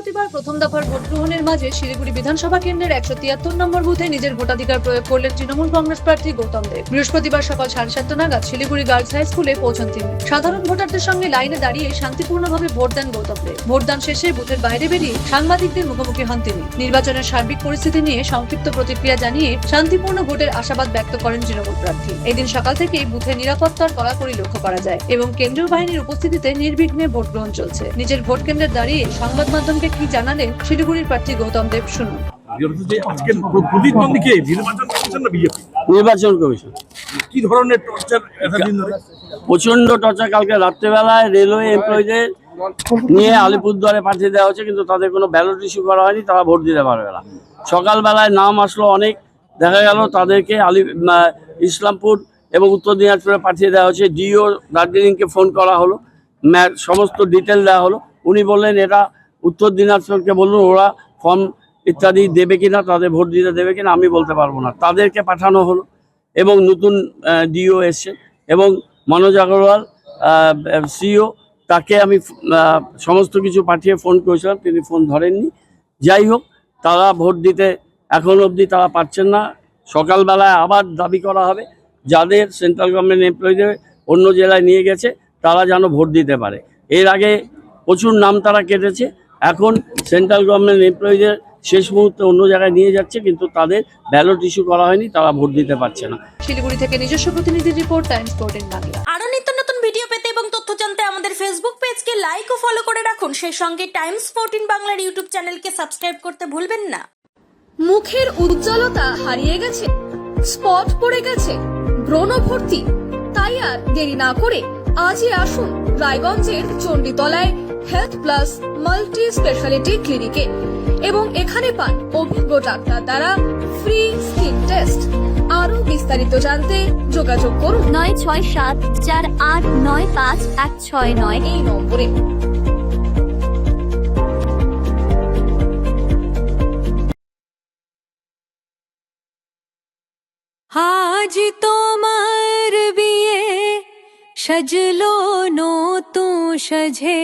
বৃহস্পতিবার প্রথম দফার ভোট গ্রহণের মাঝে শিলিগুড়ি বিধানসভা কেন্দ্রের 173 নম্বর বুথে নিজের ভোটাধিকার প্রয়োগ করলেন তৃণমূল কংগ্রেস প্রার্থী গৌতম দেব। বৃহস্পতিবার সকাল 7:30 নাগাদ শিলিগুড়ি গার্লস হাই স্কুলে পৌঁছান তিনি। সাধারণ ভোটারদের সঙ্গে লাইনে দাঁড়িয়ে শান্তিপূর্ণভাবে ভোট দেন গৌতম দেব। ভোটদান শেষে বুথের বাইরে বেরিয়ে সাংবাদিকদের মুখোমুখি হন তিনি। নির্বাচনের সার্বিক পরিস্থিতি নিয়ে সংক্ষিপ্ত প্রতিক্রিয়া জানিয়ে শান্তিপূর্ণ ভোটের আশাবাদ ব্যক্ত করেন তৃণমূল প্রার্থী। এদিন সকাল থেকেই বুথে নিরাপত্তার কড়াকড়ি লক্ষ্য করা যায় এবং কেন্দ্রীয় বাহিনীর উপস্থিতিতে নির্বিঘ্নে ভোট গ্রহণ চলছে। নিজের ভোট কেন্দ্রে দাঁড়িয়ে সংবাদ মাধ্যমকে কি জানালেন শিলিগুড়ির প্রার্থী গৌতম দেব, শুনুন। নির্বাচন কমিশন কি ধরনের টর্চার এতদিন ধরে? প্রচন্ড টর্চার। কালকে রাত্রেবেলায় রেলওয়ে এমপ্লয়ীদের নিয়ে আলিপুরদুয়ারে পাঠিয়ে দেওয়া হচ্ছে, কিন্তু তাদের কোনো ব্যালট ইস্যু করা হয়নি, তারা ভোট দিতে পারবে না। সকালবেলায় নাম আসলো অনেক, দেখা গেল তাদেরকে ইসলামপুর এবং উত্তর দিনাজপুরে পাঠিয়ে দেওয়া হচ্ছে। ডিও দার্জিলিংকে ফোন করা হলো, সমস্ত ডিটেল দেওয়া হলো। উনি বললেন এটা উত্তর দিনাজপুরকে বলুন ওরা ফর্ম ইত্যাদি দেবে কিনা, তাদের ভোট দিতে দেবে কিনা আমি বলতে পারবো না। তাদেরকে পাঠানো হলো এবং নতুন ডিও এসছে এবং মনোজ আগরওয়াল সিও, তাকে আমি সমস্ত কিছু পাঠিয়ে ফোন করেছিলাম, তিনি ফোন ধরেননি। যাই হোক, তারা ভোট দিতে এখন অবধি তারা পারছেন না। সকালবেলায় আবার দাবি করা হবে যাদের সেন্ট্রাল গভর্নমেন্ট এমপ্লয়ীদের অন্য জেলায় নিয়ে গেছে তারা যেন ভোট দিতে পারে। এর আগে প্রচুর নাম তারা কেটেছে, এখন সেন্ট্রাল গভর্নমেন্ট এমপ্লয়ীদের শেষ মুহূর্তে অন্য জায়গায় নিয়ে যাচ্ছে, কিন্তু তাদের ব্যালট ইস্যু করা হয়নি, তারা ভোট দিতে পারছে না। শিলিগুড়ি থেকে নিজস্ব প্রতিনিধির রিপোর্ট, টাইমস 14 বাংলা। আরো নিত্য নতুন ভিডিও পেতে এবং তথ্য জানতে আমাদের ফেসবুক পেজকে লাইক ও ফলো করে রাখুন। সেই সঙ্গে টাইমস 14 বাংলার ইউটিউব চ্যানেলকে সাবস্ক্রাইব করতে ভুলবেন না। মুখের উজ্জ্বলতা হারিয়ে গেছে, স্পট পড়ে গেছে, ব্রণ ভর্তি, তাই আর দেরি না করে আজই আসুন রায়গঞ্জের চণ্ডীতলায় হেলথ প্লাস মাল্টি স্পেশালিটি ক্লিনিকে এবং এখানে পান অভিজ্ঞ ডাক্তার দ্বারা ফ্রি স্কিন টেস্ট। আরো বিস্তারিত জানতে যোগাযোগ করুন 9674895169 এই নম্বরে। আজ তোমার বিয়ে সাজলো নতুন সাজে।